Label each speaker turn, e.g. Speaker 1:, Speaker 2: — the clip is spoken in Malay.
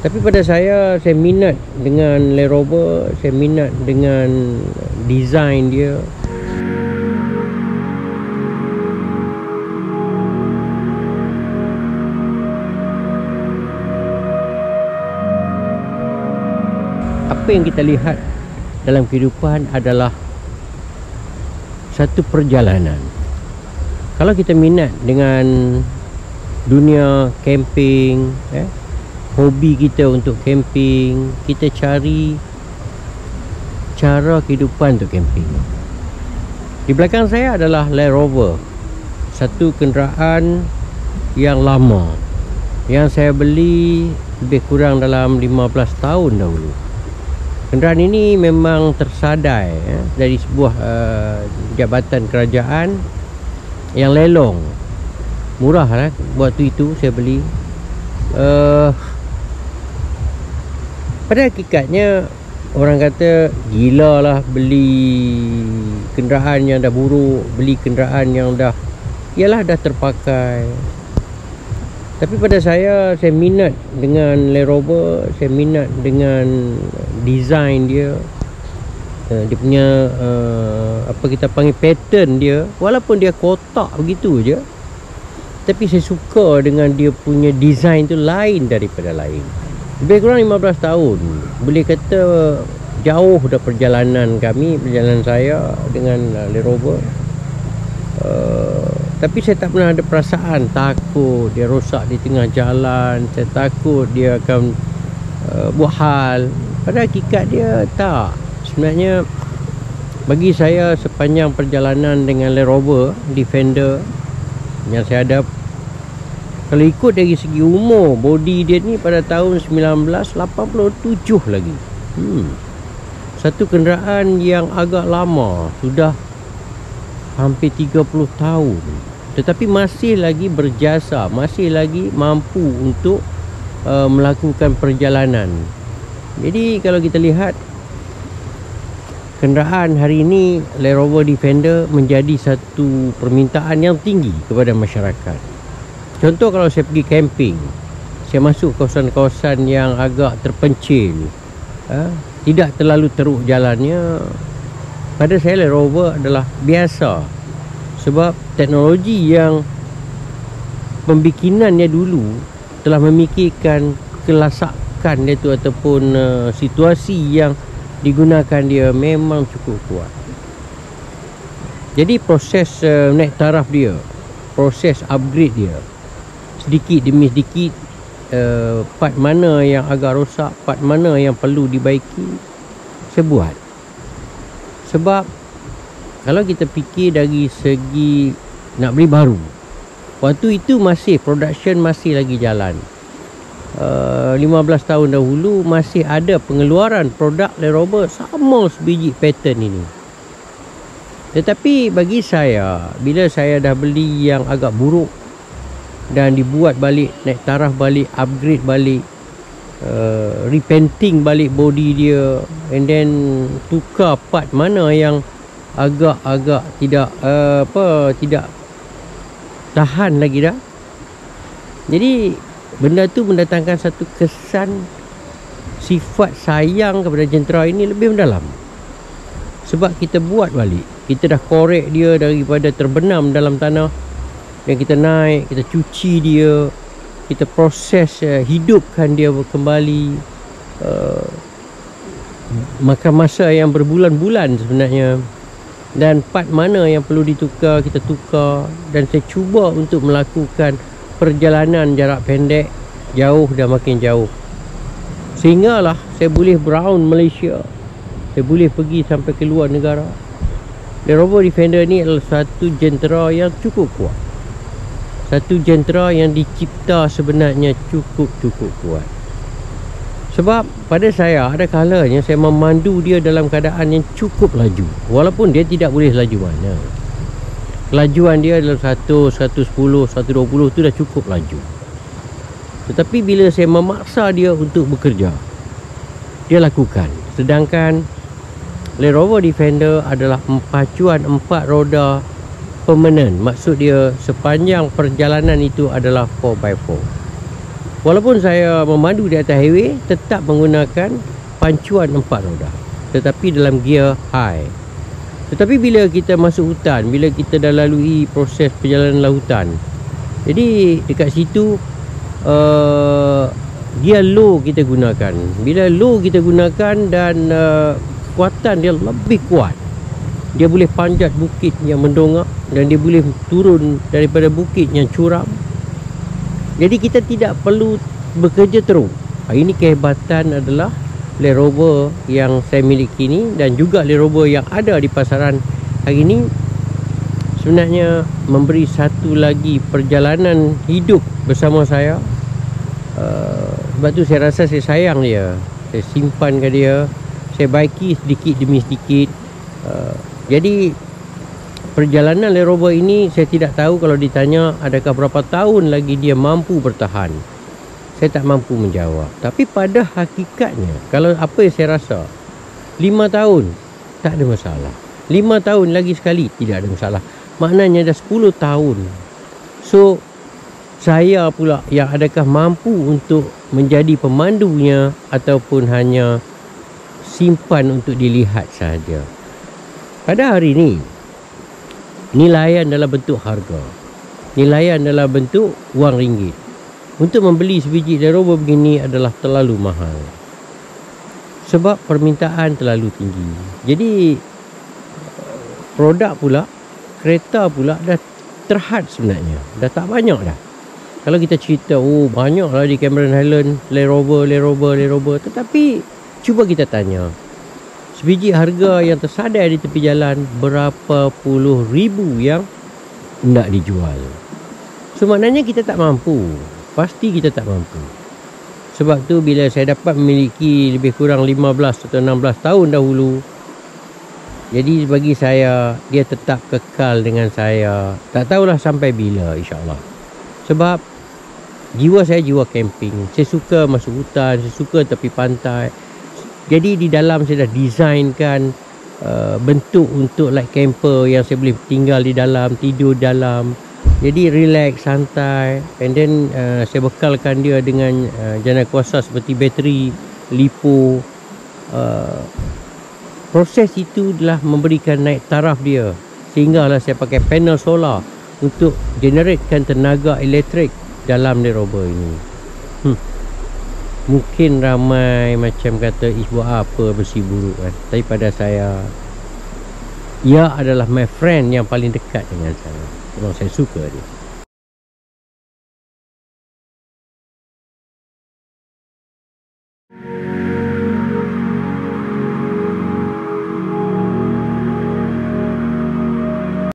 Speaker 1: Tapi pada saya minat dengan Land Rover, saya minat dengan design dia. Apa yang kita lihat dalam kehidupan adalah satu perjalanan. Kalau kita minat dengan dunia camping, hobi kita untuk camping, kita cari cara kehidupan untuk camping. Di belakang saya adalah Land Rover, satu kenderaan yang lama, yang saya beli lebih kurang dalam 15 tahun dahulu. Kenderaan ini memang tersadai dari sebuah jabatan kerajaan yang lelong. Murah lah waktu itu saya beli. Pada hakikatnya orang kata gila lah beli kenderaan yang dah buruk, beli kenderaan yang dah terpakai. Tapi pada saya minat dengan Land Rover, saya minat dengan design dia. Dia punya apa kita panggil pattern dia, walaupun dia kotak begitu je, tapi saya suka dengan dia punya design tu lain daripada lain. Lebih kurang 15 tahun, boleh kata jauh dah perjalanan saya dengan Land Rover. Tapi saya tak pernah ada perasaan takut dia rosak di tengah jalan. Saya takut dia akan buat hal. Pada hakikat dia tak. Sebenarnya bagi saya sepanjang perjalanan dengan Land Rover Defender yang saya ada, kalau ikut dari segi umur, body dia ni pada tahun 1987 lagi. Satu kenderaan yang agak lama, sudah hampir 30 tahun, tetapi masih lagi berjasa, masih lagi mampu untuk melakukan perjalanan. Jadi kalau kita lihat kenderaan hari ini, Land Rover Defender menjadi satu permintaan yang tinggi kepada masyarakat. Contoh kalau saya pergi camping, saya masuk kawasan-kawasan yang agak terpencil, tidak terlalu teruk jalannya, pada saya Land Rover adalah biasa. Sebab teknologi yang pembikinannya dulu telah memikirkan kelasakan dia tu, ataupun situasi yang digunakan dia memang cukup kuat. Jadi proses naik taraf dia, proses upgrade dia, sedikit demi sedikit, part mana yang agak rosak, part mana yang perlu dibaiki, saya buat. Sebab kalau kita fikir dari segi nak beli baru, waktu itu masih production masih lagi jalan. 15 tahun dahulu masih ada pengeluaran produk Land Rover sama sebiji pattern ini. Tetapi bagi saya, bila saya dah beli yang agak buruk dan dibuat balik, naik taraf balik, upgrade balik, repainting balik body dia, and then tukar part mana yang agak-agak tidak tidak tahan lagi dah. Jadi benda tu mendatangkan satu kesan sifat sayang kepada jentera ini lebih mendalam. Sebab kita buat balik, kita dah korek dia daripada terbenam dalam tanah, dan kita naik, kita cuci dia, kita proses, hidupkan dia kembali. Makan masa yang berbulan-bulan sebenarnya. Dan part mana yang perlu ditukar, kita tukar. Dan saya cuba untuk melakukan perjalanan jarak pendek, jauh dan makin jauh, sehinggalah saya boleh beround Malaysia, saya boleh pergi sampai ke luar negara. Land Rover Defender ni adalah satu jentera yang cukup kuat, satu jentera yang dicipta sebenarnya cukup kuat. Sebab pada saya ada kalanya saya memandu dia dalam keadaan yang cukup laju, walaupun dia tidak boleh laju mana. Kelajuan dia adalah 100, 110, 120 tu dah cukup laju. Tetapi bila saya memaksa dia untuk bekerja, dia lakukan. Sedangkan Land Rover Defender adalah pacuan 4 roda permanent. Maksud dia sepanjang perjalanan itu adalah 4x4. Walaupun saya memandu di atas highway, tetap menggunakan pancuan 4 roda, tetapi dalam gear high. Tetapi bila kita masuk hutan, bila kita dah lalui proses perjalanan lautan, jadi dekat situ gear low kita gunakan. Bila low kita gunakan dan kekuatan dia lebih kuat, dia boleh panjat bukit yang mendongak dan dia boleh turun daripada bukit yang curam. Jadi kita tidak perlu bekerja teruk. Ini kehebatan adalah Land Rover yang saya miliki ni, dan juga Land Rover yang ada di pasaran hari ni sebenarnya memberi satu lagi perjalanan hidup bersama saya. Sebab tu saya rasa saya sayang dia. Saya simpankan dia, saya baiki sedikit demi sedikit. Jadi perjalanan Land Rover ini saya tidak tahu, kalau ditanya adakah berapa tahun lagi dia mampu bertahan, saya tak mampu menjawab. Tapi pada hakikatnya, kalau apa yang saya rasa, 5 tahun tak ada masalah, 5 tahun lagi sekali tidak ada masalah, maknanya dah 10 tahun. So saya pula yang adakah mampu untuk menjadi pemandunya ataupun hanya simpan untuk dilihat saja. Pada hari ini, nilaian dalam bentuk harga, nilaian dalam bentuk wang ringgit. Untuk membeli sebiji Land Rover begini adalah terlalu mahal, sebab permintaan terlalu tinggi. Jadi produk pula, kereta pula dah terhad sebenarnya, dah tak banyak dah. Kalau kita cerita, oh banyaklah di Cameron Highland Land Rover, tetapi cuba kita tanya, sebiji harga yang tersadai di tepi jalan berapa puluh ribu yang nak dijual. So maknanya kita tak mampu, pasti kita tak mampu. Sebab tu bila saya dapat memiliki lebih kurang 15 atau 16 tahun dahulu, jadi bagi saya dia tetap kekal dengan saya. Tak tahulah sampai bila, insyaAllah. Sebab jiwa saya jiwa camping. Saya suka masuk hutan, saya suka tepi pantai. Jadi di dalam saya dah desainkan bentuk untuk light camper yang saya boleh tinggal di dalam, tidur dalam. Jadi relax, santai. And then saya bekalkan dia dengan jana kuasa seperti bateri, lipo. Proses itu adalah memberikan naik taraf dia, sehinggalah saya pakai panel solar untuk generatekan tenaga elektrik dalam Land Rover ini. Mungkin ramai macam kata, buat apa bersih buruk kan. Tapi pada saya, ia adalah my friend yang paling dekat dengan saya. Memang saya suka dia.